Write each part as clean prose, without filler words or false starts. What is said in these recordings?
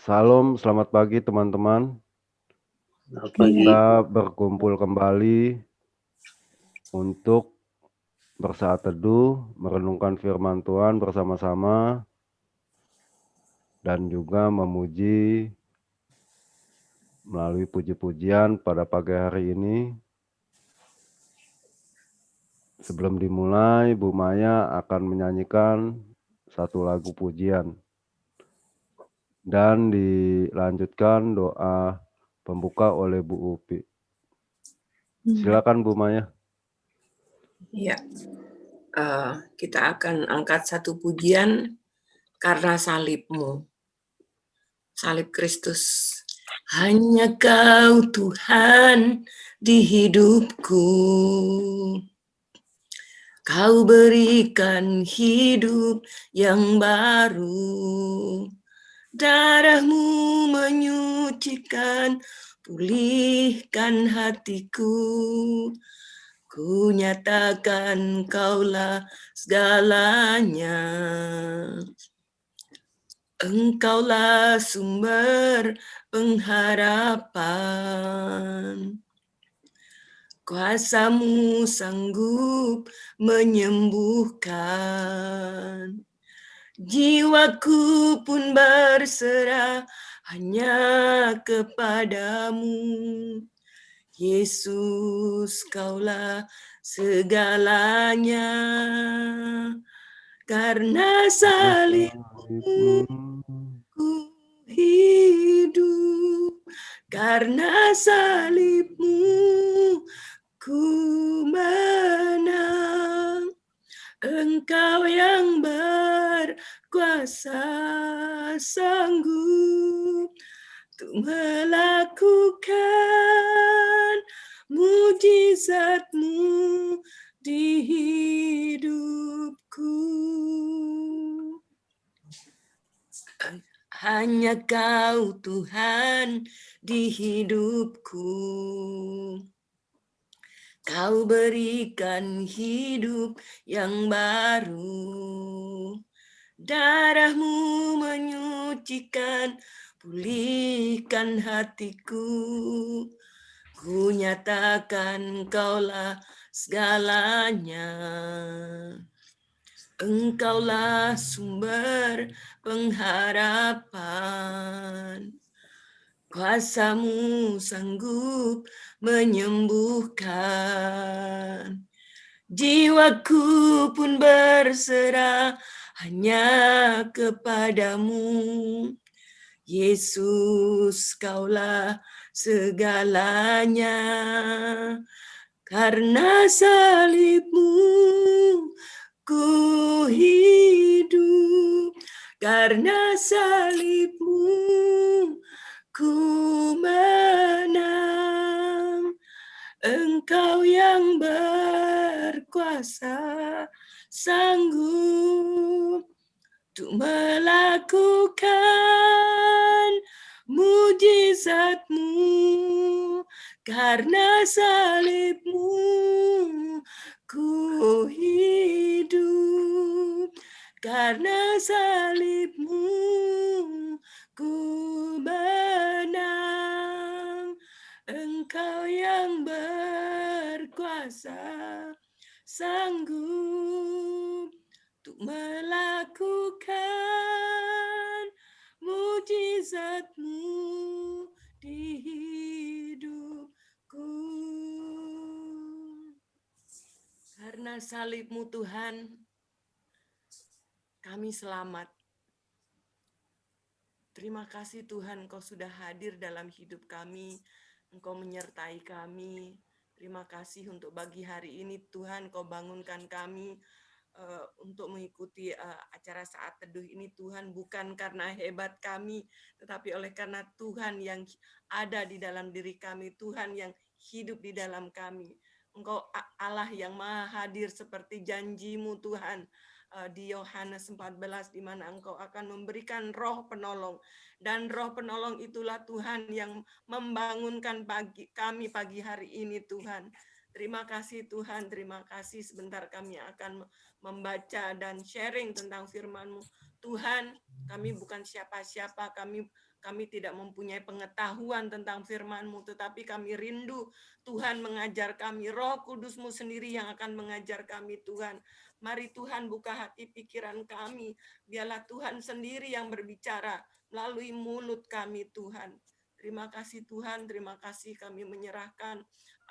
Salam, selamat pagi teman-teman. Selamat pagi. Kita berkumpul kembali untuk bersaat teduh, merenungkan firman Tuhan bersama-sama, dan juga memuji melalui puji-pujian pada pagi hari ini. Sebelum dimulai, Bu Maya akan menyanyikan satu lagu pujian. Dan dilanjutkan doa pembuka oleh Bu Upi. Silakan Bu Maya. Ya, kita akan angkat satu pujian karena salibmu, salib Kristus. Hanya Kau Tuhan di hidupku, Kau berikan hidup yang baru. Darah-Mu menyucikan, pulihkan hatiku. Ku nyatakan Kaulah segalanya. Engkaulah sumber pengharapan. Kuasa-Mu sanggup menyembuhkan. Jiwaku pun berserah hanya kepadamu. Yesus, Kaulah segalanya. Karena salibmu ku hidup, karena salibmu ku menang. Engkau yang berkuasa sanggup untuk melakukan mujizat-Mu di hidupku. Hanya Kau Tuhan di hidupku. Kau berikan hidup yang baru. Darah-Mu menyucikan, pulihkan hatiku. Ku nyatakan Kaulah segalanya. Engkaulah sumber pengharapan. Kuasa-Mu sanggup menyembuhkan. Jiwaku pun berserah hanya kepadamu. Yesus, Kaulah segalanya. Karena salib-Mu ku hidup, karena salib-Mu ku menang. Engkau yang berkuasa sanggup untuk melakukan mujizat-Mu. Karena salib-Mu ku hidup, karena salib-Mu ku menang. Engkau yang berkuasa sanggup untuk melakukan mujizat-Mu di hidupku. Karena salib-Mu Tuhan, kami selamat. Terima kasih Tuhan, Engkau sudah hadir dalam hidup kami. Engkau menyertai kami. Terima kasih untuk pagi hari ini Tuhan, Kau bangunkan kami untuk mengikuti acara saat teduh ini Tuhan, bukan karena hebat kami, tetapi oleh karena Tuhan yang ada di dalam diri kami, Tuhan yang hidup di dalam kami. Engkau Allah yang maha hadir seperti janji-Mu Tuhan di Yohanes 14, di mana Engkau akan memberikan roh penolong. Dan roh penolong itulah Tuhan yang membangunkan kami pagi hari ini Tuhan. Terima kasih Tuhan, terima kasih. Sebentar kami akan membaca dan sharing tentang firman-Mu. Tuhan, kami bukan siapa-siapa, kami tidak mempunyai pengetahuan tentang firman-Mu, tetapi kami rindu Tuhan mengajar kami. Roh Kudus-Mu sendiri yang akan mengajar kami, Tuhan. Mari Tuhan buka hati pikiran kami. Biarlah Tuhan sendiri yang berbicara melalui mulut kami, Tuhan. Terima kasih Tuhan, terima kasih kami menyerahkan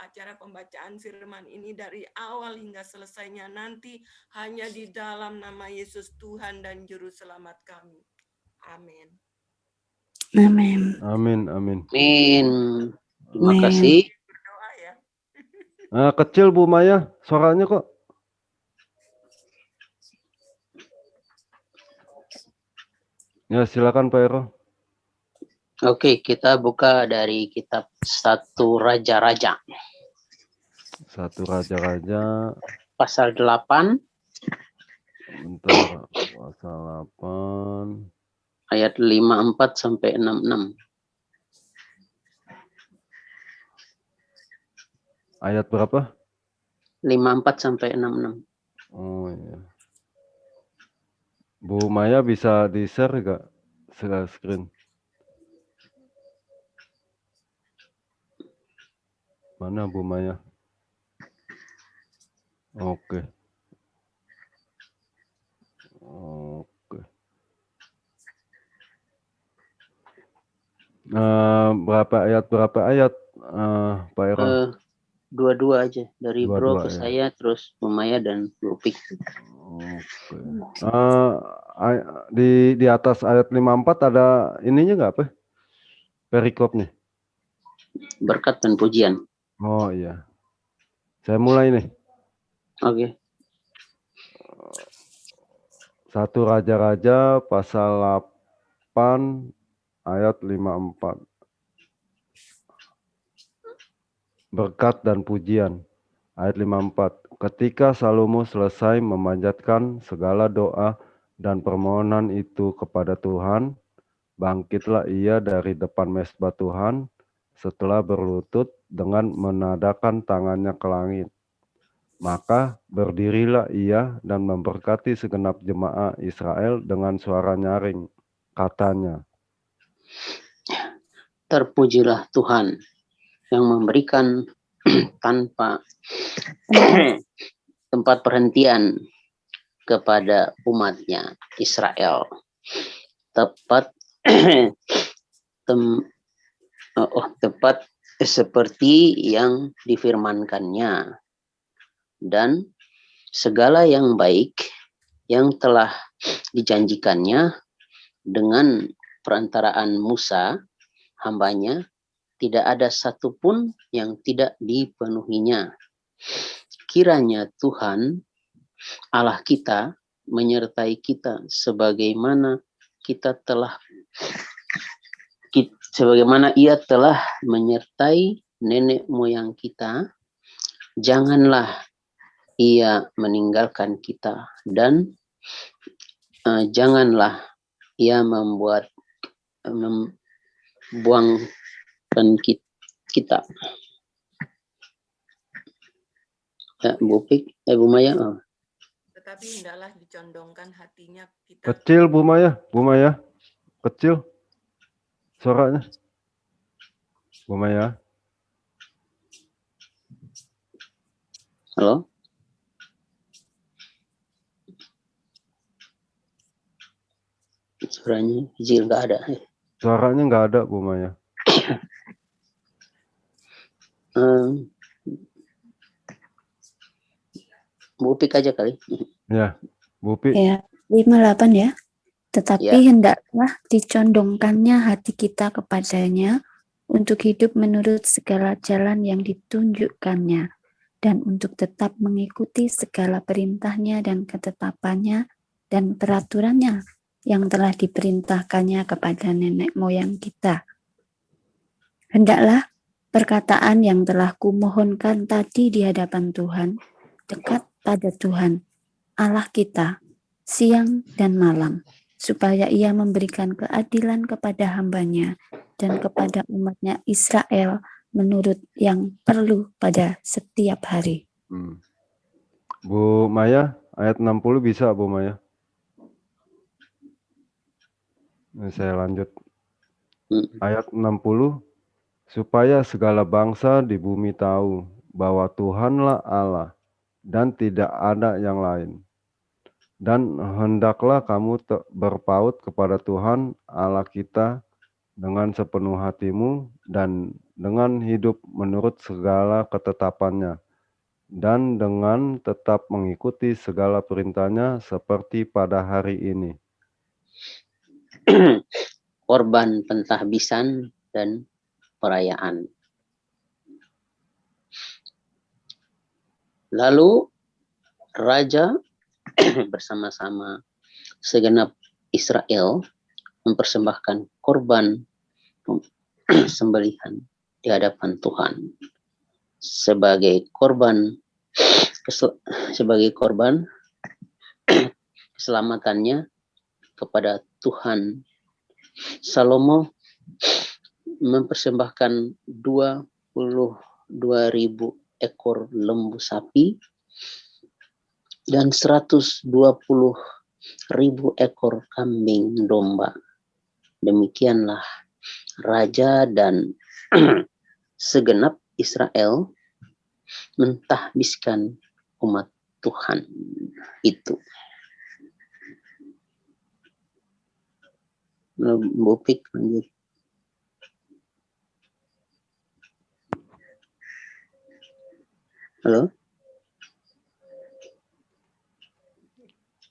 acara pembacaan firman ini dari awal hingga selesainya nanti hanya di dalam nama Yesus Tuhan dan Juru Selamat kami. Amin. Amin. Amin, amin. Amin. Terima Amin. kasih. Berdoa ya. Kecil Bu Maya, suaranya kok. Ya, silakan Pak Ero. Oke, kita buka dari kitab 1 Raja-Raja. 1 Raja-Raja. Pasal 8. Bentar, pasal 8. Ayat 54 sampai 66. Ayat berapa? 54 sampai 66. Oh iya. Bu Maya bisa di-share nggak screen? Mana Bu Maya? Oke. Oke. Berapa ayat Pak Ero? Dua-dua aja. Dari Bro Dua-dua ke ya. saya, terus Maya dan Bu Upik. Oke. Di atas ayat 54 ada ininya nggak apa? Perikopnya. Berkat dan pujian. Oh iya. Saya mulai nih. Oke. 1 Raja-Raja pasal 8 ayat 54. Berkat dan pujian. Ayat 54. Ketika Salomo selesai memanjatkan segala doa dan permohonan itu kepada Tuhan, bangkitlah ia dari depan mezbah Tuhan setelah berlutut dengan menadahkan tangannya ke langit. Maka berdirilah ia dan memberkati segenap jemaah Israel dengan suara nyaring. Katanya, Terpujilah Tuhan yang memberikan tanpa tempat perhentian kepada umatnya Israel. Tepat tepat seperti yang difirmankannya, dan segala yang baik yang telah dijanjikannya dengan perantaraan Musa hambanya, tidak ada satupun yang tidak dipenuhinya. Kiranya Tuhan Allah kita menyertai kita sebagaimana Ia telah menyertai nenek moyang kita. Janganlah Ia meninggalkan kita, dan janganlah Ia membuangkan kita. Bu Maya. Tetapi hendaklah dicondongkan hatinya kita. kecil Bu Maya, kecil suaranya. Bu Maya. Halo? Suaranya kecil, nggak ada. Suaranya nggak ada Bu Maya. Bu Upik aja kali. Ya, Bu Upik. Ya, 58 ya. Tetapi hendaklah dicondongkannya hati kita kepadanya untuk hidup menurut segala jalan yang ditunjukkannya, dan untuk tetap mengikuti segala perintahnya dan ketetapannya dan peraturannya yang telah diperintahkannya kepada nenek moyang kita. Hendaklah perkataan yang telah kumohonkan tadi di hadapan Tuhan dekat pada Tuhan Allah kita siang dan malam, supaya Ia memberikan keadilan kepada hambanya dan kepada umatnya Israel menurut yang perlu pada setiap hari. Bu Maya, ayat 60 bisa Bu Maya? Nah, saya lanjut. Ayat 60, supaya segala bangsa di bumi tahu bahwa Tuhanlah Allah dan tidak ada yang lain. Dan hendaklah kamu berpaut kepada Tuhan Allah kita dengan sepenuh hatimu dan dengan hidup menurut segala ketetapannya, dan dengan tetap mengikuti segala perintahnya seperti pada hari ini. Korban pentahbisan dan perayaan. Lalu raja bersama-sama segenap Israel mempersembahkan korban sembelihan di hadapan Tuhan sebagai korban keselamatannya kepada Tuhan. Salomo mempersembahkan 22.000 ekor lembu sapi dan 120.000 ekor kambing domba. Demikianlah raja dan segenap Israel mentahbiskan umat Tuhan itu. Bupik lanjut. Halo?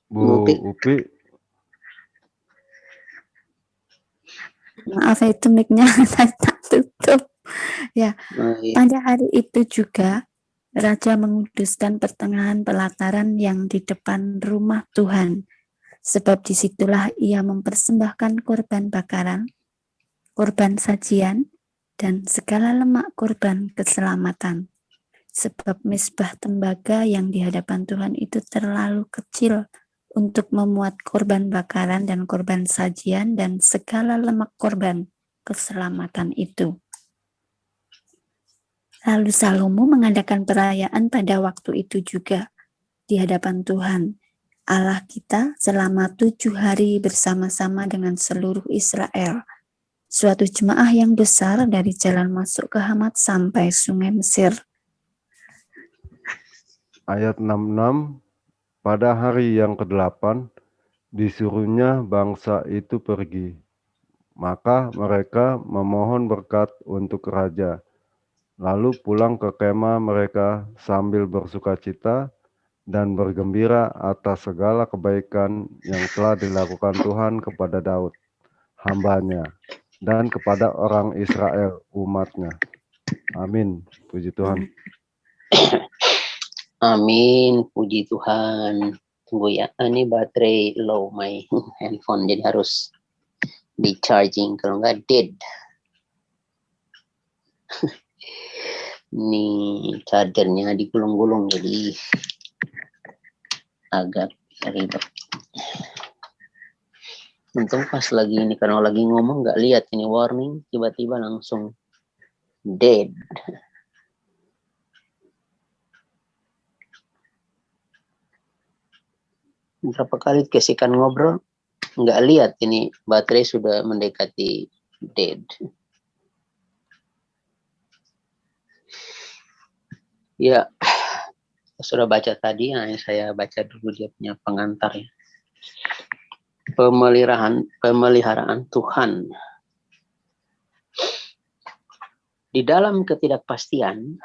Bu Upi. Maaf itu mic-nya saya tak tutup. Ya, pada hari itu juga Raja menguduskan pertengahan pelataran yang di depan rumah Tuhan, sebab disitulah ia mempersembahkan korban bakaran, korban sajian, dan segala lemak korban keselamatan. Sebab misbah tembaga yang di hadapan Tuhan itu terlalu kecil untuk memuat korban bakaran dan korban sajian dan segala lemak korban keselamatan itu. Lalu Salomo mengadakan perayaan pada waktu itu juga di hadapan Tuhan Allah kita selama 7 hari bersama-sama dengan seluruh Israel. Suatu jemaah yang besar dari jalan masuk ke Hamat sampai sungai Mesir. Ayat 66, pada hari yang ke-8 disuruhnya bangsa itu pergi. Maka mereka memohon berkat untuk raja. Lalu pulang ke kemah mereka sambil bersukacita dan bergembira atas segala kebaikan yang telah dilakukan Tuhan kepada Daud, hamba-Nya, dan kepada orang Israel, umat-Nya. Amin. Puji Tuhan. Amin. Puji Tuhan. Tunggu ya, ini baterai low my handphone, jadi harus di charging, kalau nggak dead. Ini chargernya digulung-gulung jadi agak ribet. Untung pas lagi ini, karena lagi ngomong nggak lihat ini warning, tiba-tiba langsung dead. Berapa kali kasihkan ngobrol, nggak lihat ini baterai sudah mendekati dead. Ya, sudah baca tadi, nah saya baca dulu dia punya pengantar ya. Pemeliharaan Tuhan. Di dalam ketidakpastian,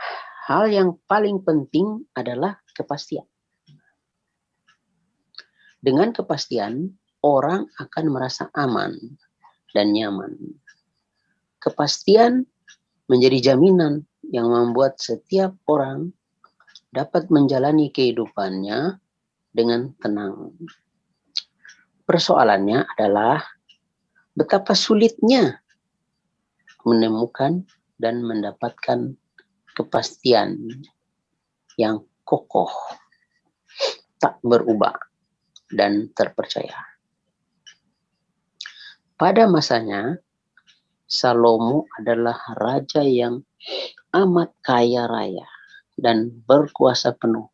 hal yang paling penting adalah kepastian. Dengan kepastian, orang akan merasa aman dan nyaman. Kepastian menjadi jaminan yang membuat setiap orang dapat menjalani kehidupannya dengan tenang. Persoalannya adalah betapa sulitnya menemukan dan mendapatkan kepastian yang kokoh, tak berubah, dan terpercaya. Pada masanya, Salomo adalah raja yang amat kaya raya dan berkuasa penuh.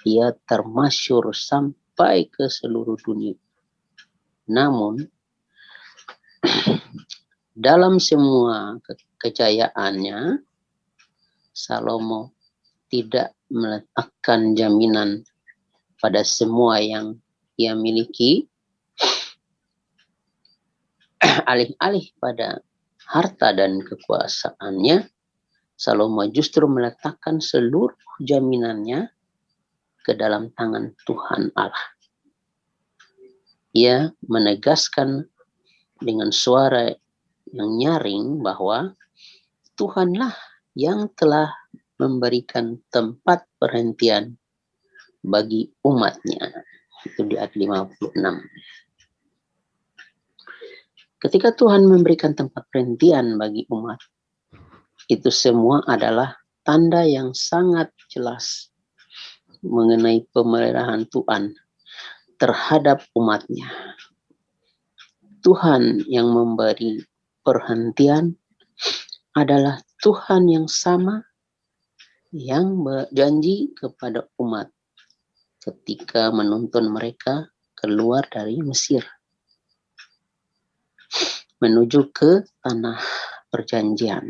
Ia termasyhur sampai ke seluruh dunia. Namun, dalam semua kejayaannya, Salomo tidak meletakkan jaminan pada semua yang ia miliki, alih-alih pada harta dan kekuasaannya, Salomo justru meletakkan seluruh jaminannya ke dalam tangan Tuhan Allah. Ia menegaskan dengan suara yang nyaring bahwa Tuhanlah yang telah memberikan tempat perhentian bagi umatnya. Itu di ayat 56. Ketika Tuhan memberikan tempat perhentian bagi umat, itu semua adalah tanda yang sangat jelas mengenai pemeliharaan Tuhan terhadap umatnya. Tuhan yang memberi perhentian adalah Tuhan yang sama yang berjanji kepada umat ketika menuntun mereka keluar dari Mesir menuju ke tanah perjanjian.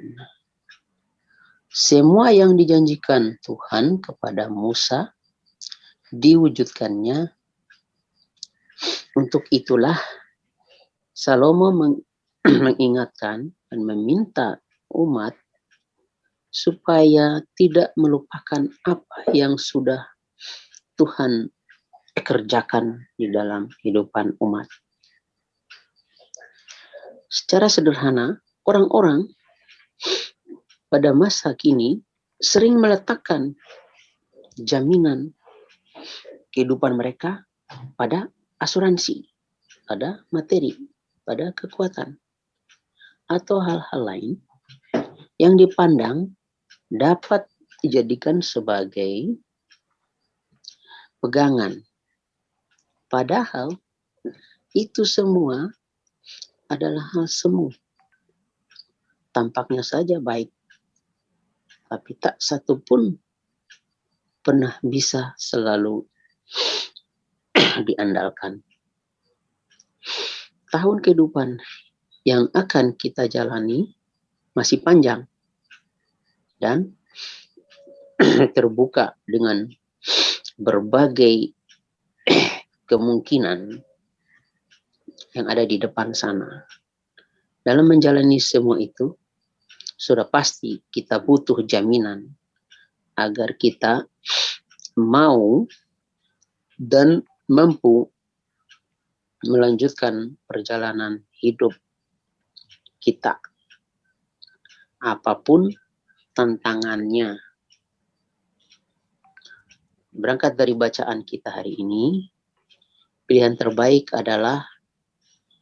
Semua yang dijanjikan Tuhan kepada Musa diwujudkannya. Untuk itulah Salomo mengingatkan dan meminta umat supaya tidak melupakan apa yang sudah Tuhan kerjakan di dalam kehidupan umat. Secara sederhana, orang-orang pada masa kini sering meletakkan jaminan kehidupan mereka pada asuransi, pada materi, pada kekuatan, atau hal-hal lain yang dipandang dapat dijadikan sebagai pegangan. Padahal itu semua adalah hal semu. Tampaknya saja baik, tapi tak satu pun pernah bisa selalu diandalkan. Tahun kehidupan yang akan kita jalani masih panjang dan terbuka dengan berbagai kemungkinan yang ada di depan sana. Dalam menjalani semua itu, sudah pasti kita butuh jaminan agar kita mau dan mampu melanjutkan perjalanan hidup kita. Apapun tantangannya. Berangkat dari bacaan kita hari ini, pilihan terbaik adalah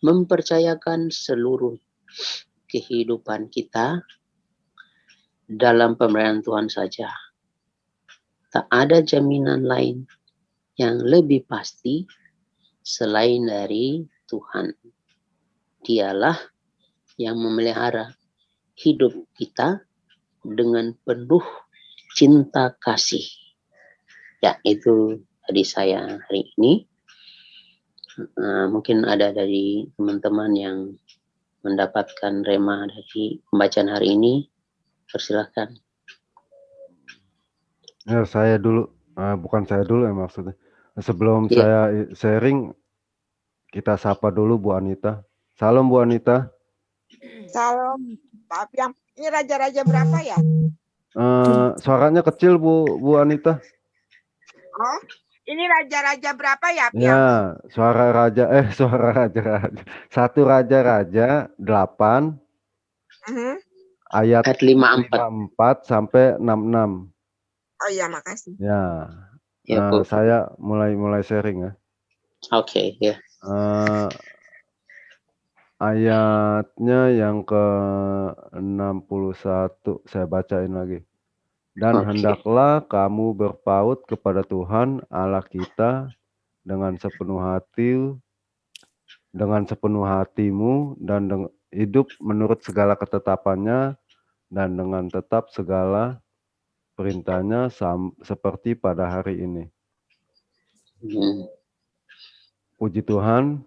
mempercayakan seluruh kehidupan kita dalam pemeliharaan Tuhan saja. Tak ada jaminan lain yang lebih pasti selain dari Tuhan. Dialah yang memelihara hidup kita dengan penuh cinta kasih. Ya, itu dari saya hari ini. Mungkin ada dari teman-teman yang mendapatkan rema dari pembacaan hari ini. Persilahkan. Ya, saya dulu. Bukan saya dulu ya maksudnya. Sebelum saya sharing, kita sapa dulu Bu Anita. Salam Bu Anita. Salam. Maaf yang ini raja-raja berapa ya? Suaranya kecil Bu Anita. Oh, ini raja-raja berapa ya? Ya, suara raja. Satu raja-raja 8. Ayat 54 sampai 66. Oh iya, makasih. Ya. Saya mulai sharing ya. Oke, ya. Ayatnya yang ke-61 saya bacain lagi. Dan hendaklah kamu berpaut kepada Tuhan Allah kita dengan sepenuh hatimu dan hidup menurut segala ketetapannya dan dengan tetap segala perintahnya seperti pada hari ini. Puji Tuhan,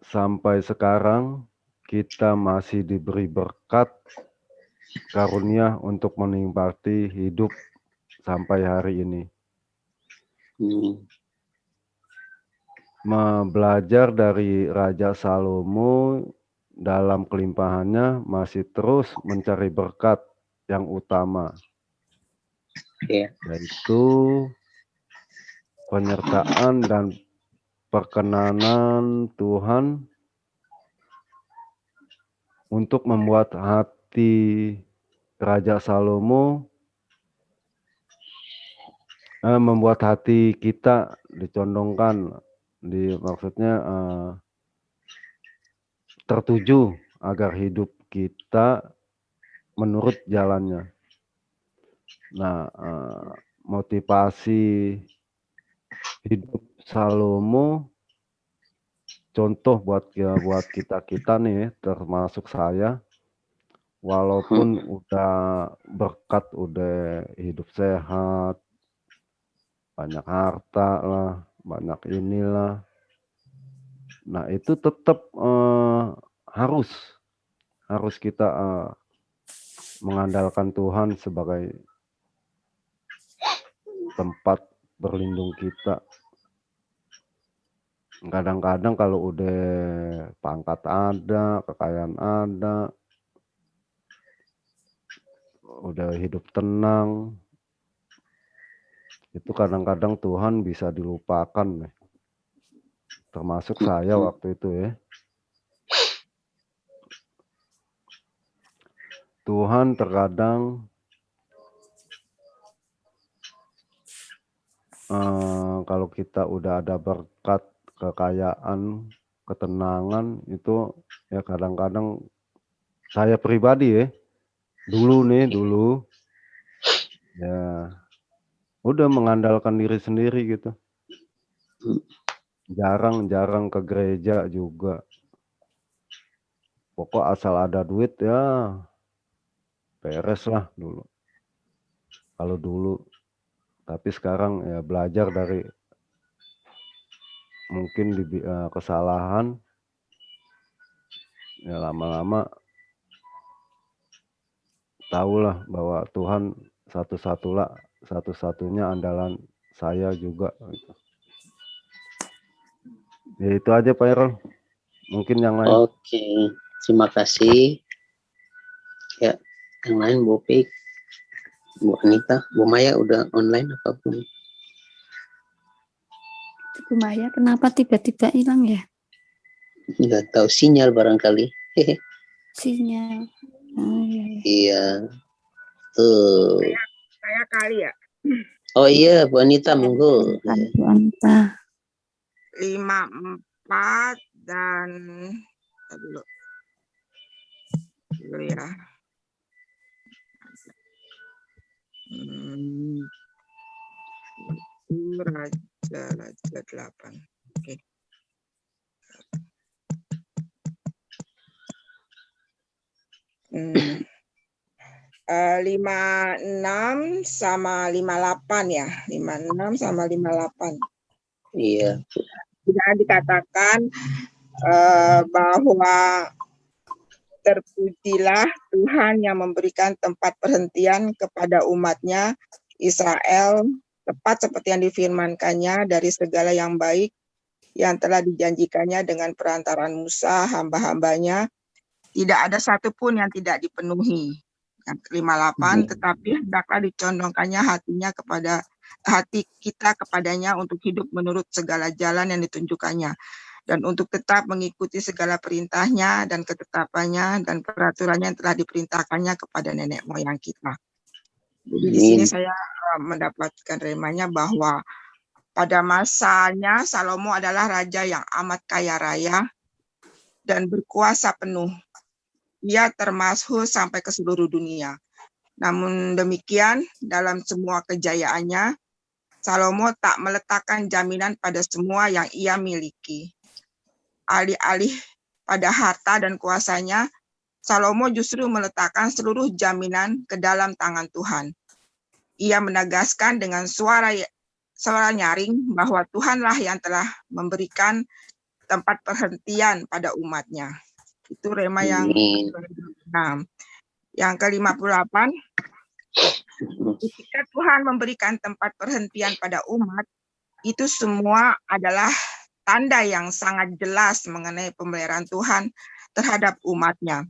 sampai sekarang kita masih diberi berkat karunia untuk menikmati hidup sampai hari ini. Belajar dari Raja Salomo dalam kelimpahannya masih terus mencari berkat yang utama, yaitu penyertaan dan perkenanan Tuhan untuk membuat hati Raja Salomo, membuat hati kita dicondongkan, maksudnya tertuju agar hidup kita menurut jalannya. Nah, motivasi hidup Salomo, contoh buat kita nih, termasuk saya, walaupun udah berkat, udah hidup sehat, banyak harta lah, banyak inilah. Nah, itu tetap harus kita mengandalkan Tuhan sebagai tempat berlindung kita. Kadang-kadang kalau udah pangkat ada, kekayaan ada, udah hidup tenang, itu kadang-kadang Tuhan bisa dilupakan, termasuk saya waktu itu ya. Tuhan terkadang kalau kita udah ada berkat, kekayaan, ketenangan, itu ya kadang-kadang saya pribadi ya, dulu ya udah mengandalkan diri sendiri gitu. Jarang ke gereja juga. Pokok asal ada duit ya beres lah dulu. Kalau dulu. Tapi sekarang ya belajar dari mungkin kesalahan, ya lama-lama tahulah bahwa Tuhan satu-satunya andalan saya juga. Gitu. Ya itu aja Pak Errol. Mungkin yang lain. Oke, terima kasih. Ya, yang lain Bu Pik, Bu Anita, Bu Maya udah online apapun. Bu Maya, kenapa tiba-tiba hilang ya? Nggak tahu, sinyal barangkali. Sinyal. Oh, iya. Iya. Tuh. Saya kali ya. Oh iya, Bu Anita, monggo. Bu Anita. 54 dan dulu ya. Raja 8. Oke. 56 sama 58 ya. 56 sama 58. Iya. Tidak dikatakan bahwa terpujilah Tuhan yang memberikan tempat perhentian kepada umatnya Israel, tepat seperti yang difirmankannya dari segala yang baik yang telah dijanjikannya dengan perantaraan Musa, hamba-hambanya. Tidak ada satupun yang tidak dipenuhi. Yang 58, tetapi hendaklah dicondongkannya hati kita kepadanya untuk hidup menurut segala jalan yang ditunjukkannya, dan untuk tetap mengikuti segala perintahnya dan ketetapannya dan peraturannya yang telah diperintahkannya kepada nenek moyang kita. Jadi di sini saya mendapatkan remanya bahwa pada masanya Salomo adalah raja yang amat kaya raya dan berkuasa penuh. Ia termasyhur sampai ke seluruh dunia. Namun demikian, dalam semua kejayaannya, Salomo tak meletakkan jaminan pada semua yang ia miliki. Alih-alih pada harta dan kuasanya, Salomo justru meletakkan seluruh jaminan ke dalam tangan Tuhan. Ia menegaskan dengan suara nyaring bahwa Tuhanlah yang telah memberikan tempat perhentian pada umatnya. Itu rema yang ke-6. Yang ke-58, ketika Tuhan memberikan tempat perhentian pada umat, itu semua adalah tanda yang sangat jelas mengenai pemeliharaan Tuhan terhadap umatnya.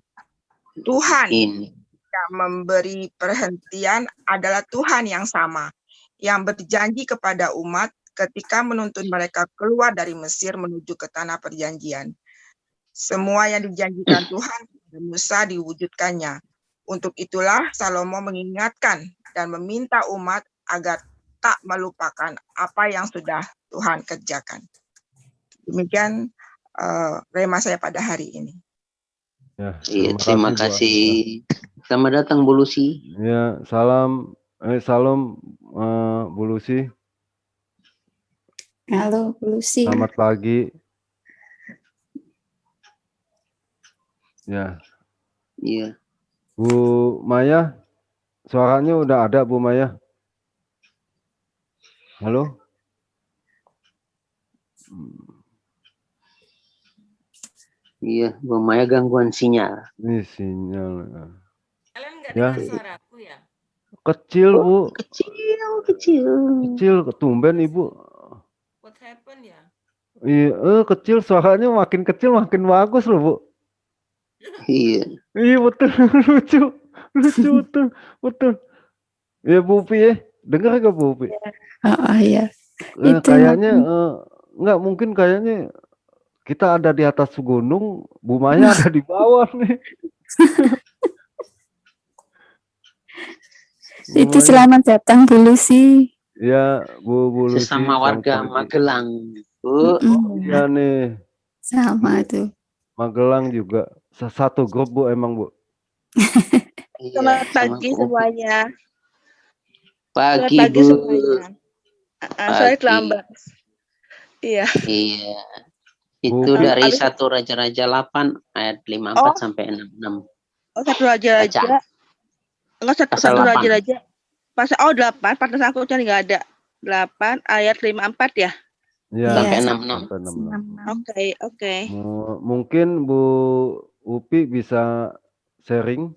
Tuhan yang memberi perhentian adalah Tuhan yang sama, yang berjanji kepada umat ketika menuntun mereka keluar dari Mesir menuju ke tanah perjanjian. Semua yang dijanjikan Tuhan kepada Musa diwujudkannya. Untuk itulah Salomo mengingatkan dan meminta umat agar tak melupakan apa yang sudah Tuhan kerjakan. Demikian rema saya pada hari ini. Ya, terima kasih. Selamat datang Bu Lucy. Ya, salam Bu Lucy. Halo Bu Lucy. Selamat pagi. Ya. Iya. Bu Maya, suaranya udah ada Bu Maya. Halo? Iya, Bu Maya gangguan sinyal. Ini sinyal. Kalian nggak dengar suaraku ya? Kecil Bu. Kecil. Tumben Ibu. What happened ya? Iya, kecil, suaranya makin kecil makin bagus loh Bu. Iya. Iya betul, lucu betul. Ya Bu Upi ya, dengar gak Bu Upi? Oh iya. Kayaknya nggak mungkin, kayaknya kita ada di atas gunung, Bu Maya ada di bawah nih. Itu selamat datang Bu Lucy. Ya Bu Lucy. Sesama warga Magelang. Bu. Iya nih. Sama tuh. Magelang juga. Satu grup Bu emang Bu. Selamat pagi semuanya. Pagi Selamat pagi Bu. semuanya. Saya terlambat. Iya. Iya. Itu dari 1 Raja-Raja 8 ayat 54 sampai 66. Oh, 1 Raja-Raja. Enggak, 1 Raja-Raja. Pasal 8, pasal aku cari enggak ada. 8 ayat 54 ya? Ya, sampai 66. Oke. Mungkin Bu Upi bisa sharing.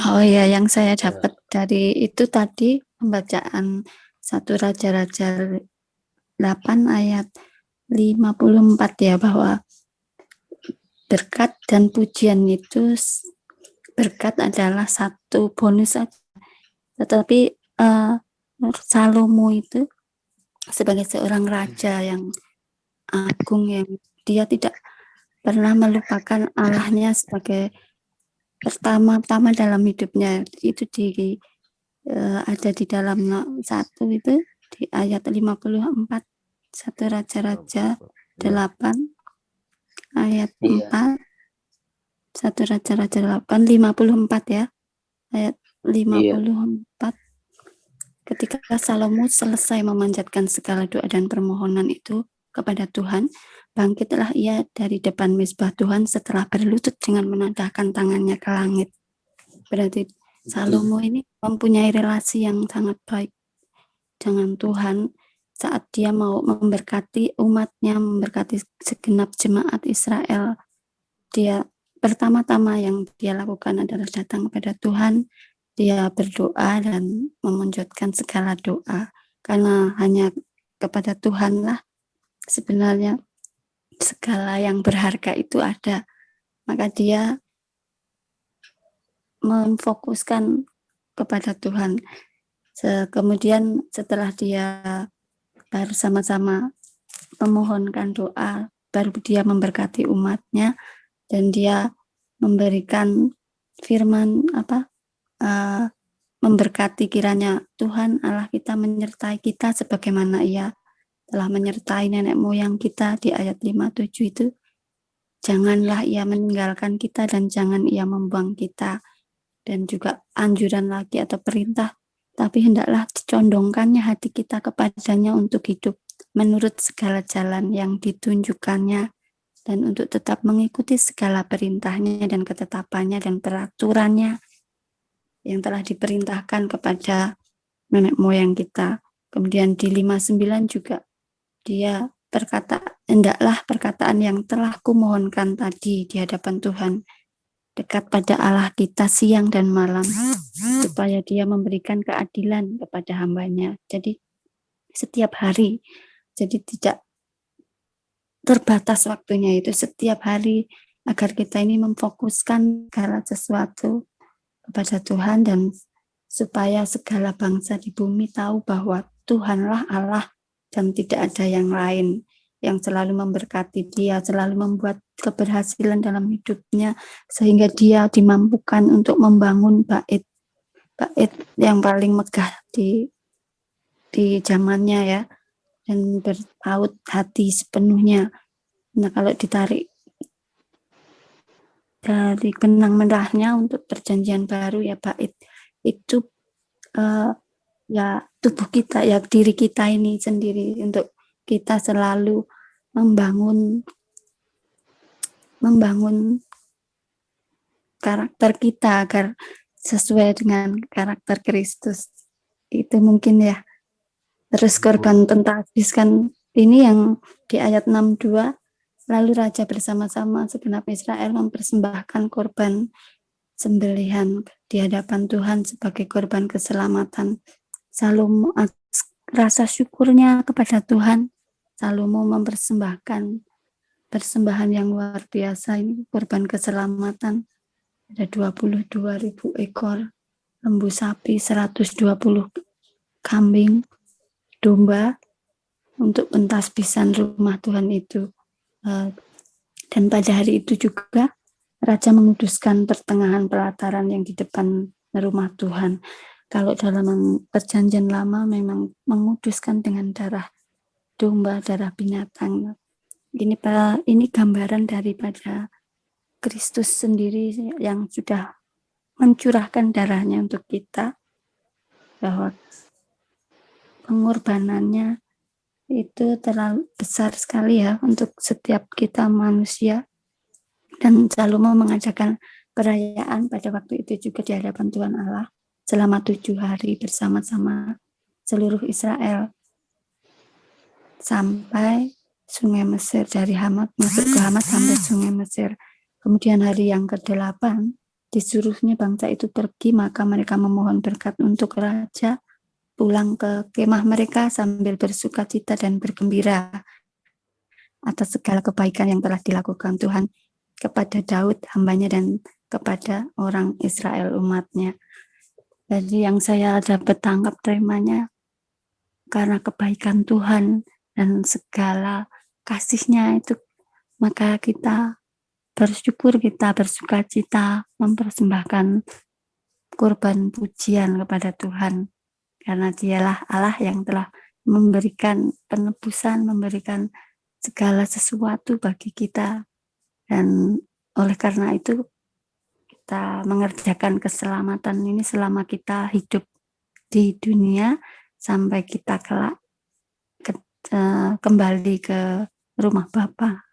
Oh ya, yang saya dapat dari itu tadi pembacaan 1 Raja-Raja 8 ayat 54 ya, bahwa berkat dan pujian itu, berkat adalah satu bonus saja. Tetapi Salomo itu sebagai seorang raja yang agung, yang dia tidak pernah melupakan Allahnya sebagai pertama-tama dalam hidupnya. Itu ada di dalam 1 itu di ayat 54, 1 Raja-Raja 8 ayat 4, 1 Raja-Raja 8 54 ya, ayat 54. Ketika Salomo selesai memanjatkan segala doa dan permohonan itu kepada Tuhan, bangkitlah ia dari depan mezbah Tuhan setelah berlutut dengan menadahkan tangannya ke langit. Berarti Salomo ini mempunyai relasi yang sangat baik dengan Tuhan saat dia mau memberkati umatnya, memberkati segenap jemaat Israel. Dia pertama-tama yang dia lakukan adalah datang kepada Tuhan. Dia berdoa dan memanjatkan segala doa, karena hanya kepada Tuhanlah sebenarnya segala yang berharga itu ada. Maka dia memfokuskan kepada Tuhan. Kemudian setelah dia bersama-sama memohonkan doa, baru dia memberkati umatnya, dan dia memberikan firman memberkati, kiranya Tuhan Allah kita menyertai kita sebagaimana Ia telah menyertai nenek moyang kita di ayat 57 itu. Janganlah Ia meninggalkan kita dan jangan Ia membuang kita. Dan juga anjuran lagi atau perintah, tapi hendaklah dicondongkannya hati kita kepadanya untuk hidup menurut segala jalan yang ditunjukkannya dan untuk tetap mengikuti segala perintahnya dan ketetapannya dan peraturannya yang telah diperintahkan kepada nenek moyang kita. Kemudian di 59 juga dia berkata, hendaklah perkataan yang telah kumohonkan tadi di hadapan Tuhan dekat pada Allah kita siang dan malam, supaya dia memberikan keadilan kepada hambanya. Jadi setiap hari, jadi tidak terbatas waktunya, itu setiap hari, agar kita ini memfokuskan segala sesuatu kepada Tuhan, dan supaya segala bangsa di bumi tahu bahwa Tuhanlah Allah dan tidak ada yang lain yang selalu memberkati dia, selalu membuat keberhasilan dalam hidupnya, sehingga dia dimampukan untuk membangun bait yang paling megah di zamannya ya, dan berpaut hati sepenuhnya. Nah, kalau ditarik dari benang merahnya untuk perjanjian baru ya, bait itu ya tubuh kita, ya diri kita ini sendiri, untuk kita selalu membangun karakter kita agar sesuai dengan karakter Kristus. Itu mungkin ya. Terus korban tentabis kan ini yang di ayat 62, lalu raja bersama-sama segenap Israel mempersembahkan korban sembelihan di hadapan Tuhan sebagai korban keselamatan. Salomo, rasa syukurnya kepada Tuhan, Salomo mempersembahkan persembahan yang luar biasa ini, korban keselamatan. Ada 22.000 ekor lembu sapi, 120 kambing domba untuk pentasbisan rumah Tuhan itu. Dan pada hari itu juga Raja menguduskan pertengahan pelataran yang di depan rumah Tuhan. Kalau dalam perjanjian lama memang menguduskan dengan darah domba, darah binatang. Ini gambaran daripada Kristus sendiri yang sudah mencurahkan darahnya untuk kita, bahwa pengorbanannya itu terlalu besar sekali ya untuk setiap kita manusia. Dan Salomo mengadakan perayaan pada waktu itu juga di hadapan Tuhan Allah selama 7 hari bersama-sama seluruh Israel sampai Sungai Mesir, dari Hamat masuk ke Hamat sampai Sungai Mesir. Kemudian hari yang ke-8 disuruhnya bangsa itu pergi, maka mereka memohon berkat untuk raja, pulang ke kemah mereka sambil bersukacita dan bergembira atas segala kebaikan yang telah dilakukan Tuhan kepada Daud hambanya dan kepada orang Israel umatnya. Jadi yang saya dapat tangkap temanya, karena kebaikan Tuhan dan segala kasih-Nya itu, maka kita bersyukur, kita bersukacita mempersembahkan kurban pujian kepada Tuhan, karena Dialah Allah yang telah memberikan penebusan, memberikan segala sesuatu bagi kita. Dan oleh karena itu kita mengerjakan keselamatan ini selama kita hidup di dunia sampai kita kelak kembali ke rumah Bapa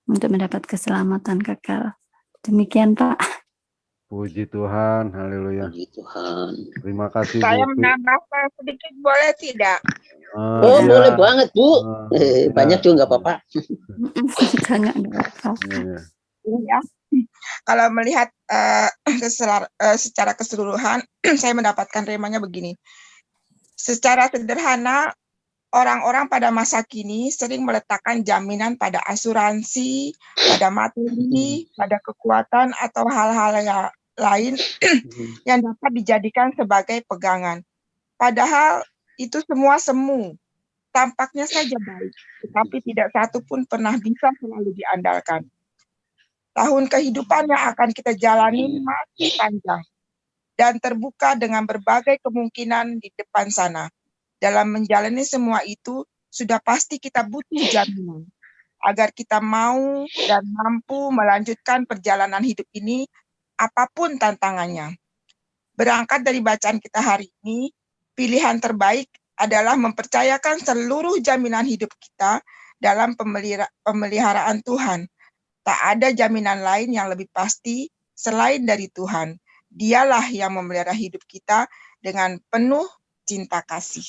untuk mendapat keselamatan kekal. Demikian Pak. Puji Tuhan, haleluya. Puji Tuhan. Terima kasih Saya Bu. menambahkan sedikit, boleh tidak? Oh, Iya. boleh banget, Bu. Iya. Banyak juga nggak apa-apa. Jangan apa-apa. Iya. Ya. Kalau melihat secara keseluruhan, saya mendapatkan remanya begini. Secara sederhana, orang-orang pada masa kini sering meletakkan jaminan pada asuransi, pada materi, pada kekuatan, atau hal-hal lain yang dapat dijadikan sebagai pegangan. Padahal itu semua semu, tampaknya saja baik, tetapi tidak satu pun pernah bisa selalu diandalkan. Tahun kehidupan yang akan kita jalani masih panjang dan terbuka dengan berbagai kemungkinan di depan sana. Dalam menjalani semua itu, sudah pasti kita butuh jaminan agar kita mau dan mampu melanjutkan perjalanan hidup ini, apapun tantangannya. Berangkat dari bacaan kita hari ini, pilihan terbaik adalah mempercayakan seluruh jaminan hidup kita dalam pemeliharaan Tuhan. Tak ada jaminan lain yang lebih pasti selain dari Tuhan. Dialah yang memelihara hidup kita dengan penuh cinta kasih.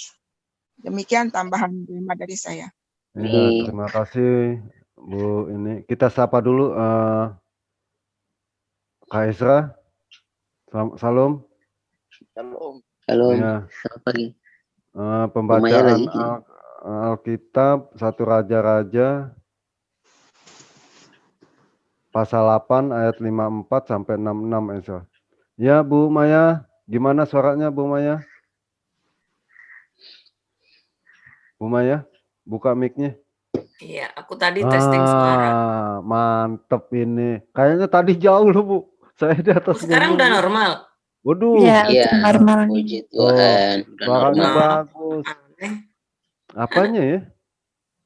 Demikian tambahan tema dari saya. Ya, terima kasih Bu. Ini kita sapa dulu Kak Esra. Salam. Halo, Ya, selamat pagi. pembacaan lagi. Alkitab 1 Raja-Raja pasal 8 ayat 54 sampai 66 Esra. Ya, Bu Maya, gimana suaranya Bu Maya? Bu Maya, buka mic-nya. Iya, aku tadi testing suara. Mantep ini. Kayaknya tadi jauh loh, Bu. Saya di atas Sekarang gunung, udah Bu. normal. Waduh. Ya, Iya, udah normal nih. puji Tuhan, udah Suaranya normal. bagus. Aneh. Apanya ya?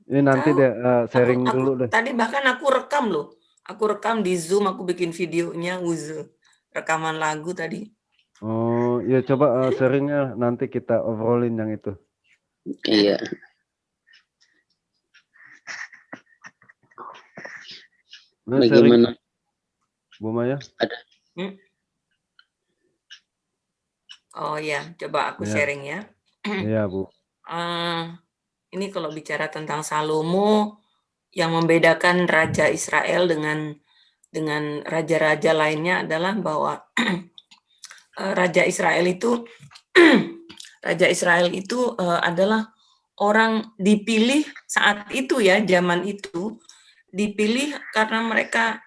Ini nanti Tahu. deh sharing Aku dulu deh. tadi bahkan aku rekam loh. Aku rekam di Zoom, aku bikin videonya, rekaman lagu tadi. Oh, ya coba sharingnya nanti kita obrolin yang itu. Iya. Nah, Bagaimana? Bu Maya? Ada. Oh ya, coba aku Ya. sharing ya. Iya, Bu. Ini kalau bicara tentang Salomo, yang membedakan Raja Israel dengan raja-raja lainnya adalah bahwa Raja Israel itu adalah orang dipilih saat itu ya, zaman itu dipilih karena mereka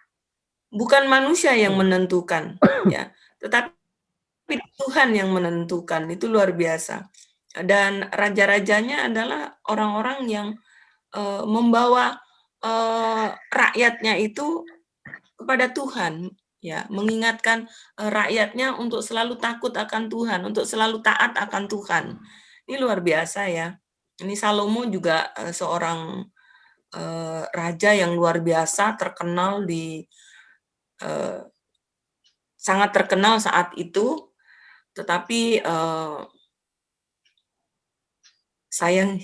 bukan manusia yang menentukan ya, tetapi Tuhan yang menentukan. Itu luar biasa. Dan raja-rajanya adalah orang-orang yang membawa rakyatnya itu kepada Tuhan, ya, mengingatkan rakyatnya untuk selalu takut akan Tuhan, untuk selalu taat akan Tuhan. Ini luar biasa ya. Ini Salomo juga seorang raja yang luar biasa, terkenal sangat terkenal saat itu, tetapi sayang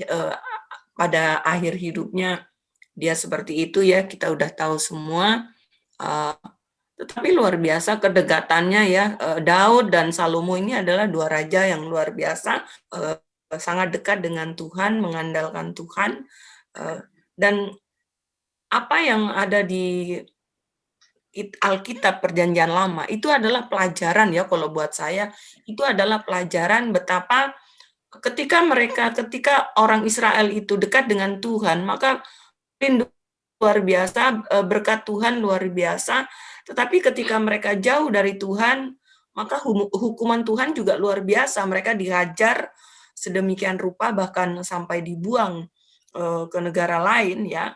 pada akhir hidupnya dia seperti itu ya, kita udah tahu semua. Tetapi luar biasa kedekatannya ya, Daud dan Salomo ini adalah dua raja yang luar biasa, sangat dekat dengan Tuhan, mengandalkan Tuhan, dan apa yang ada di Alkitab Perjanjian Lama itu adalah pelajaran ya, kalau buat saya itu adalah pelajaran betapa ketika orang Israel itu dekat dengan Tuhan, maka rindu luar biasa, berkat Tuhan luar biasa. Tetapi ketika mereka jauh dari Tuhan, maka hukuman Tuhan juga luar biasa. Mereka dihajar sedemikian rupa, bahkan sampai dibuang ke negara lain ya.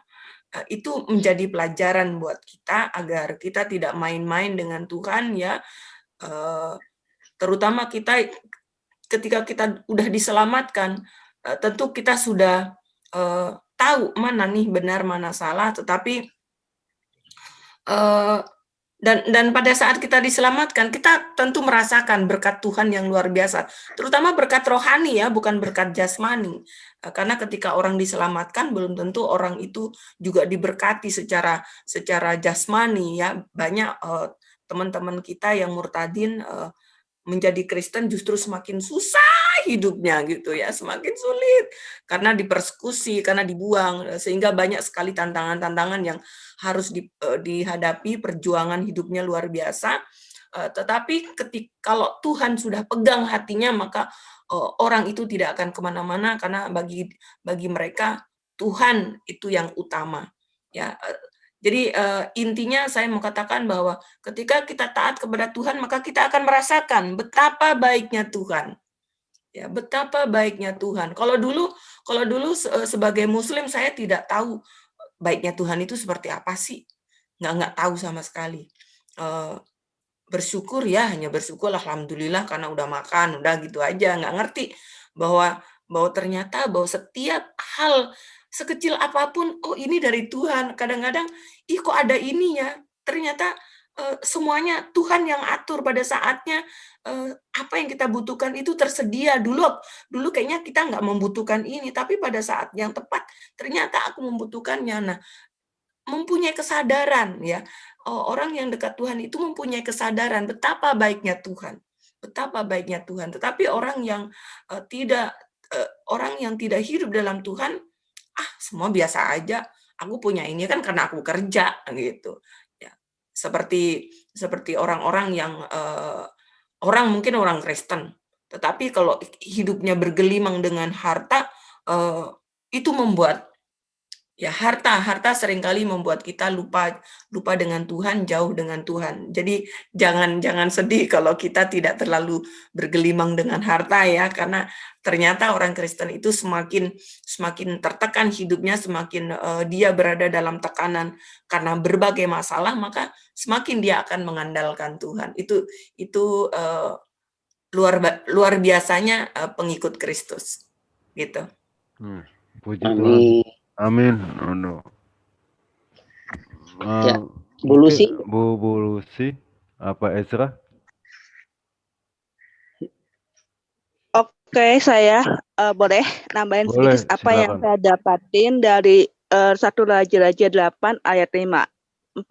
Itu menjadi pelajaran buat kita agar kita tidak main-main dengan Tuhan ya. Terutama kita ketika kita udah diselamatkan, tentu kita sudah tahu mana nih benar mana salah, tetapi dan pada saat kita diselamatkan, kita tentu merasakan berkat Tuhan yang luar biasa, terutama berkat rohani ya, bukan berkat jasmani. Karena ketika orang diselamatkan, belum tentu orang itu juga diberkati secara jasmani ya. Banyak teman-teman kita yang murtadin menjadi Kristen justru semakin susah hidupnya gitu ya, semakin sulit karena dipersekusi, karena dibuang, sehingga banyak sekali tantangan-tantangan yang harus dihadapi, perjuangan hidupnya luar biasa. Tetapi kalau Tuhan sudah pegang hatinya, maka orang itu tidak akan kemana-mana, karena bagi mereka Tuhan itu yang utama ya. Jadi intinya saya mau katakan bahwa ketika kita taat kepada Tuhan, maka kita akan merasakan betapa baiknya Tuhan. Ya, betapa baiknya Tuhan. Kalau dulu sebagai Muslim saya tidak tahu baiknya Tuhan itu seperti apa sih, nggak tahu sama sekali. Bersyukur ya, hanya bersyukur alhamdulillah karena udah makan, udah gitu aja, nggak ngerti bahwa ternyata bahwa setiap hal sekecil apapun, oh ini dari Tuhan. Kadang-kadang, ih kok ada ini ya, ternyata semuanya Tuhan yang atur pada saatnya. Apa yang kita butuhkan itu tersedia. Dulu kayaknya kita nggak membutuhkan ini, tapi pada saat yang tepat ternyata aku membutuhkannya. Nah, mempunyai kesadaran ya, orang yang dekat Tuhan itu mempunyai kesadaran betapa baiknya Tuhan, betapa baiknya Tuhan. Tetapi orang yang tidak hidup dalam Tuhan, semua biasa aja. Aku punya ini kan karena aku kerja gitu. Ya, seperti orang-orang yang mungkin orang Kristen, tetapi kalau hidupnya bergelimang dengan harta, itu membuat ya harta seringkali membuat kita lupa dengan Tuhan, jauh dengan Tuhan. Jadi jangan sedih kalau kita tidak terlalu bergelimang dengan harta ya, karena ternyata orang Kristen itu semakin tertekan hidupnya, semakin dia berada dalam tekanan karena berbagai masalah, maka semakin dia akan mengandalkan Tuhan. Itu luar biasanya pengikut Kristus. Gitu. Puji Tuhan. Amin. Ya, Bu Lucy. Bu Lucy, apa Ezra? Oke, saya boleh nambahin sedikit apa yang saya dapatin dari 1 Raja-Raja 8 ayat 4-6.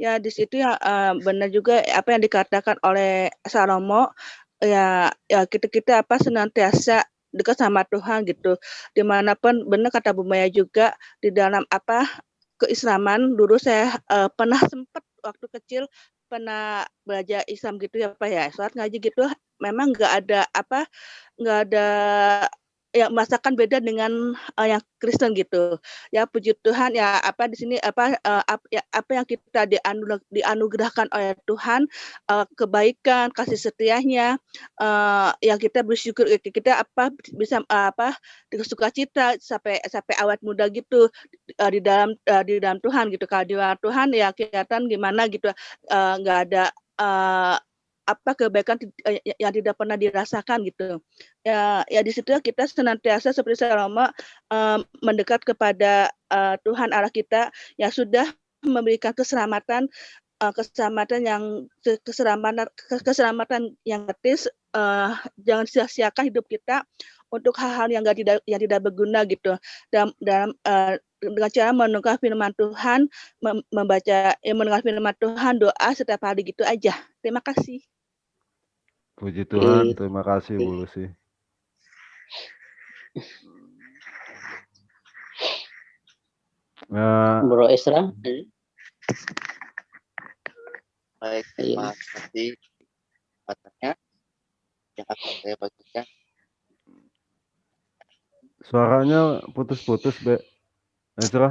Ya di situ ya benar juga apa yang dikatakan oleh Salomo, ya kita senantiasa dekat sama Tuhan gitu. Dimanapun, benar kata Bu Maya juga, di dalam keislaman dulu saya pernah sempat waktu kecil pernah belajar Islam gitu ya Pak ya, sholat ngaji gitu, memang nggak ada ya masakan beda dengan yang Kristen gitu. Ya puji Tuhan ya di sini apa yang kita dianugerahkan oleh Tuhan, kebaikan, kasih setianya, yang kita bersyukur, kita bisa sukacita sampai awet muda gitu di dalam Tuhan gitu. Kalau di luar Tuhan ya kelihatan gimana gitu, nggak ada kebaikan yang tidak pernah dirasakan gitu. Ya di situ kita senantiasa seperti Salomo mendekat kepada Tuhan Allah kita yang sudah memberikan keselamatan yang gratis. Jangan sia-siakan hidup kita untuk hal-hal yang tidak berguna gitu. Dalam dengan cara mendengar firman Tuhan, mendengar firman Tuhan, doa setiap hari gitu aja. Terima kasih. Puji Tuhan, terima kasih Bu Lucy. Bro Esra. Baik, terima kasih katanya yang akan saya bagikan. Suaranya putus-putus, Be. Ezra?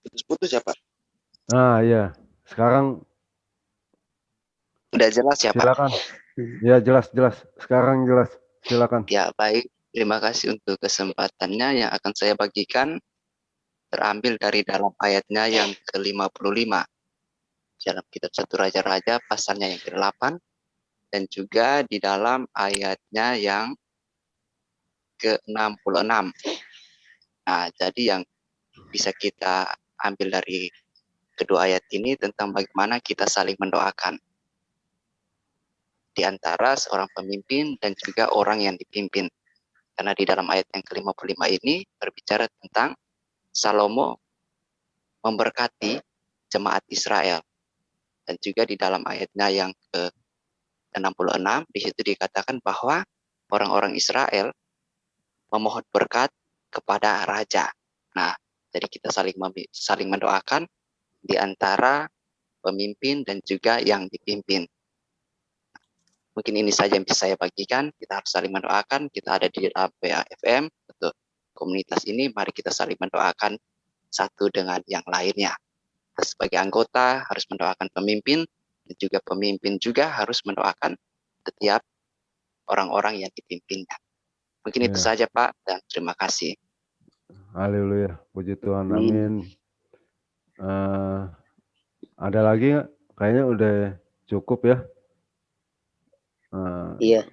Putus-putus ya Pak? Iya. Sekarang udah jelas ya Pak? Silakan. Ya jelas. Sekarang jelas. Silakan. Ya baik, terima kasih untuk kesempatannya. Yang akan saya bagikan terambil dari dalam ayatnya yang ke-55 dalam kitab 1 Raja-Raja pasalnya yang ke-8 dan juga di dalam ayatnya yang ke-66. Nah, jadi yang bisa kita ambil dari kedua ayat ini tentang bagaimana kita saling mendoakan di antara seorang pemimpin dan juga orang yang dipimpin. Karena di dalam ayat yang ke-55 ini berbicara tentang Salomo memberkati jemaat Israel. Dan juga di dalam ayatnya yang ke-66 di situ dikatakan bahwa orang-orang Israel memohon berkat kepada raja. Nah, jadi kita saling mendoakan di antara pemimpin dan juga yang dipimpin. Mungkin ini saja yang bisa saya bagikan. Kita harus saling mendoakan. Kita ada di dalam PAFM untuk komunitas ini. Mari kita saling mendoakan satu dengan yang lainnya. Kita sebagai anggota harus mendoakan pemimpin dan juga pemimpin juga harus mendoakan setiap orang-orang yang dipimpinnya. Mungkin itu saja Pak dan terima kasih. Haleluya, puji Tuhan, amin. Ada lagi nggak? Kayaknya udah cukup ya. Iya.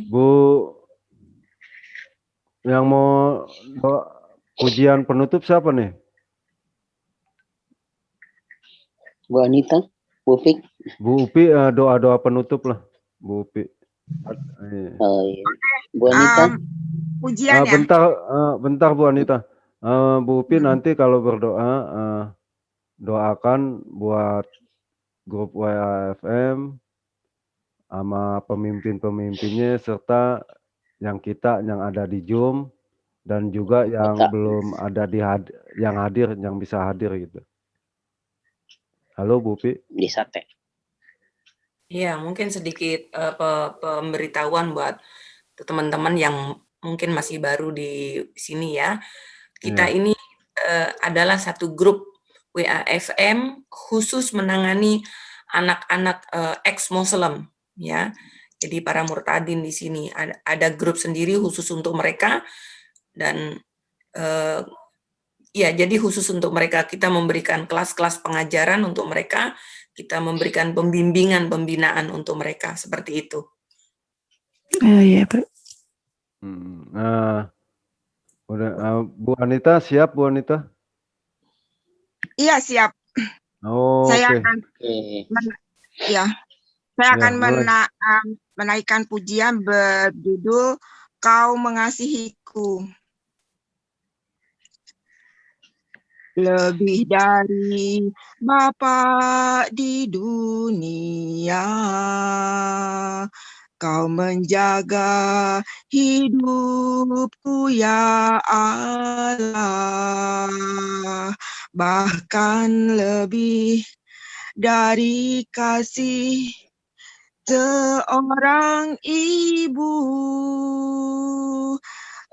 Bu, yang mau pujian penutup siapa nih? Bu Anita, Bu Fik. Bu Upi doa-doa penutup lah, Bu Upi. Oh iya. Bu Anita. Pujian ya. Bentar Bu Anita. Bu Upi nanti kalau berdoa doakan buat grup WAFM sama pemimpin-pemimpinnya serta yang ada di Zoom dan juga yang belum ada yang hadir, yang bisa hadir gitu. Halo Bu Upi. Di Sate. Iya, mungkin sedikit pemberitahuan buat teman-teman yang mungkin masih baru di sini ya. Kita ini adalah satu grup WAFM khusus menangani anak-anak ex-Muslim ya. Jadi para murtadin di sini ada grup sendiri khusus untuk mereka dan ya jadi khusus untuk mereka kita memberikan kelas-kelas pengajaran untuk mereka. Kita memberikan pembinaan untuk mereka seperti itu. Iya, Bu. Bu Anita siap, Bu Anita? Iya, siap. Saya akan saya akan menaikkan pujian berjudul Kau Mengasihiku. Lebih dari Bapa di dunia, Kau menjaga hidupku ya Allah, bahkan lebih dari kasih seorang ibu,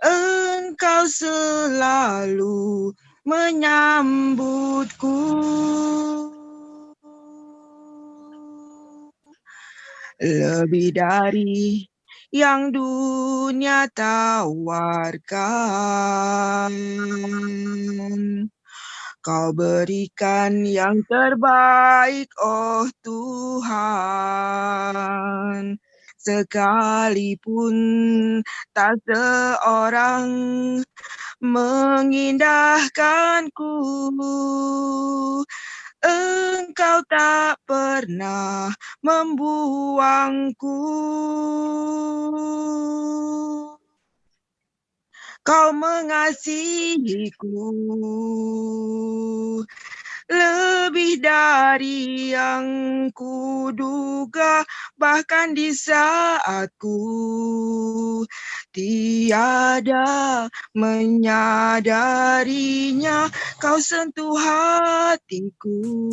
Engkau selalu menyambutku. Lebih dari yang dunia tawarkan, Kau berikan yang terbaik, oh Tuhan. Sekalipun tak seorang mengindahkanku, Engkau tak pernah membuangku. Kau mengasihiku lebih dari yang kuduga, bahkan di saat ku tiada menyadarinya, Kau sentuh hatiku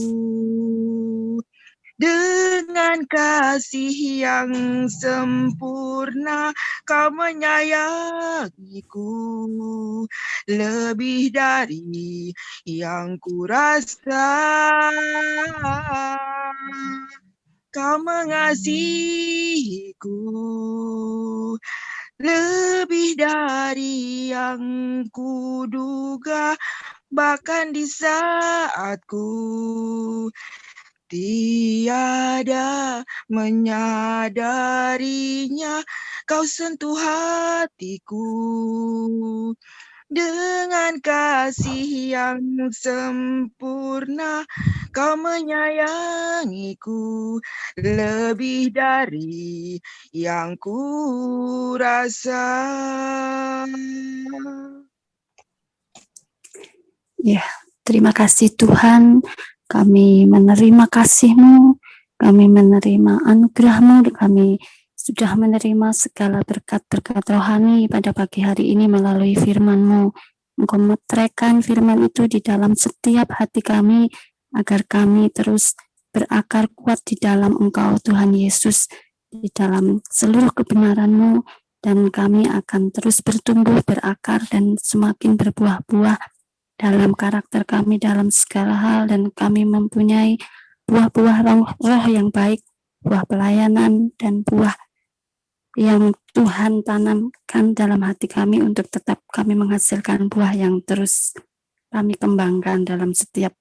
dengan kasih yang sempurna. Kau menyayangiku lebih dari yang kurasa. Kau mengasihiku lebih dari yang kuduga, bahkan di saat ku tiada menyadarinya, Kau sentuh hatiku dengan kasih yang sempurna. Kau menyayangiku lebih dari yang ku rasa. Ya, terima kasih Tuhan. Kami menerima kasih-Mu, kami menerima anugerah-Mu, kami sudah menerima segala berkat-berkat rohani pada pagi hari ini melalui firman-Mu. Engkau meteraikan firman itu di dalam setiap hati kami, agar kami terus berakar kuat di dalam Engkau, Tuhan Yesus, di dalam seluruh kebenaran-Mu, dan kami akan terus bertumbuh, berakar, dan semakin berbuah-buah dalam karakter kami, dalam segala hal, dan kami mempunyai buah-buah roh yang baik, buah pelayanan, dan buah yang Tuhan tanamkan dalam hati kami untuk tetap kami menghasilkan buah yang terus kami kembangkan dalam setiap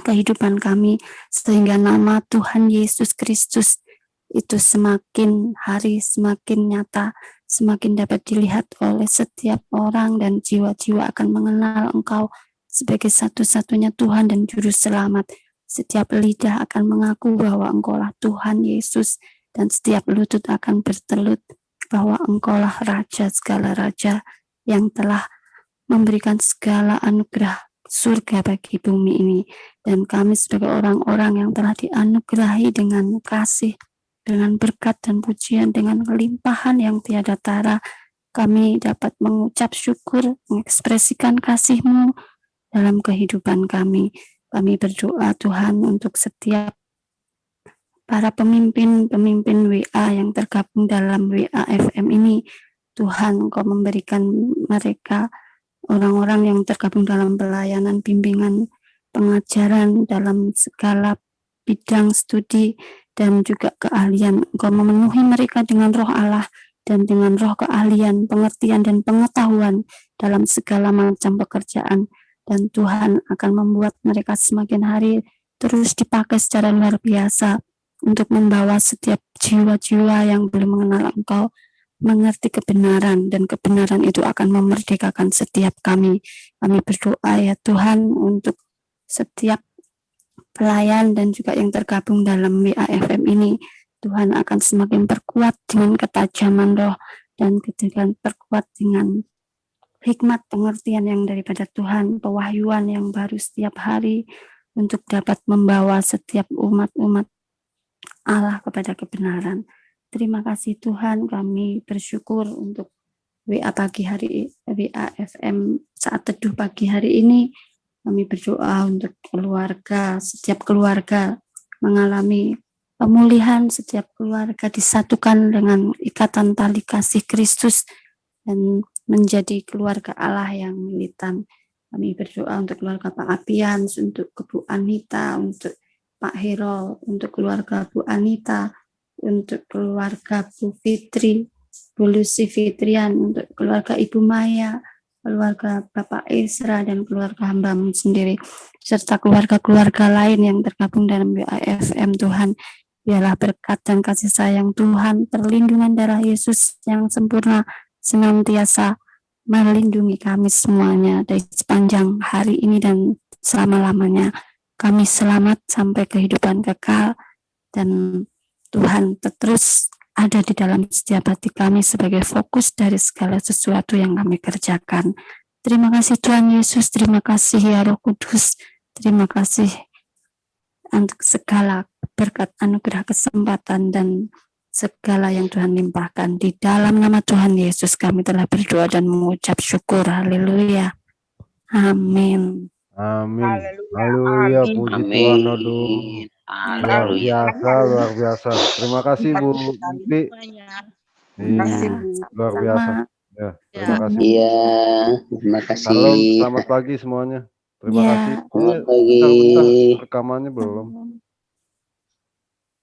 kehidupan kami, sehingga nama Tuhan Yesus Kristus itu semakin hari semakin nyata, semakin dapat dilihat oleh setiap orang, dan jiwa-jiwa akan mengenal Engkau sebagai satu-satunya Tuhan dan Juru Selamat, Setiap lidah akan mengaku bahwa Engkaulah Tuhan Yesus, dan setiap lutut akan bertelut bahwa Engkaulah Raja segala raja yang telah memberikan segala anugerah surga bagi bumi ini. Dan kami sebagai orang-orang yang telah dianugerahi dengan kasih, dengan berkat dan pujian, dengan kelimpahan yang tiada tara, kami dapat mengucap syukur, mengekspresikan kasih-Mu dalam kehidupan kami. Kami berdoa Tuhan untuk setiap para pemimpin WA yang tergabung dalam WA FM ini. Tuhan, Engkau memberikan mereka orang-orang yang tergabung dalam pelayanan, bimbingan, pengajaran dalam segala bidang studi dan juga keahlian. Engkau memenuhi mereka dengan roh Allah dan dengan roh keahlian, pengertian dan pengetahuan dalam segala macam pekerjaan. Dan Tuhan akan membuat mereka semakin hari terus dipakai secara luar biasa untuk membawa setiap jiwa-jiwa yang belum mengenal Engkau mengerti kebenaran, dan kebenaran itu akan memerdekakan setiap kami. Kami berdoa ya Tuhan untuk setiap pelayan dan juga yang tergabung dalam WAFM ini. Tuhan akan semakin perkuat dengan ketajaman roh dan perkuat dengan hikmat pengertian yang daripada Tuhan, pewahyuan yang baru setiap hari untuk dapat membawa setiap umat-umat Allah kepada kebenaran. Terima kasih Tuhan, kami bersyukur untuk WA FM saat teduh pagi hari ini. Kami berdoa untuk keluarga, setiap keluarga mengalami pemulihan, setiap keluarga disatukan dengan ikatan tali kasih Kristus dan menjadi keluarga Allah yang militan. Kami berdoa untuk keluarga Pak Apian, untuk Bu Anita, untuk Pak Hero, untuk keluarga Bu Anita, untuk keluarga Bu Fitri, Bu Lucy Fitrian, untuk keluarga Ibu Maya, keluarga Bapak Isra, dan keluarga hamba-Mu sendiri, serta keluarga-keluarga lain yang tergabung dalam WAFM. Tuhan, biarlah berkat dan kasih sayang Tuhan, perlindungan darah Yesus yang sempurna senantiasa melindungi kami semuanya dari sepanjang hari ini dan selama-lamanya. Kami selamat sampai kehidupan kekal, dan Tuhan terus ada di dalam setiap hati kami sebagai fokus dari segala sesuatu yang kami kerjakan. Terima kasih Tuhan Yesus, terima kasih ya Roh Kudus, terima kasih untuk segala berkat anugerah kesempatan dan segala yang Tuhan limpahkan. Di dalam nama Tuhan Yesus kami telah berdoa dan mengucap syukur. Haleluya. Amin. Amin. Haleluya. Puji Tuhan. Aduh. Luar biasa. Terima kasih Bu Mimpi. Iya, luar biasa. Ya, terima kasih. Iya, terima kasih. Halo, selamat pagi semuanya. Terima kasih. Selamat pagi. Bentar, rekamannya belum.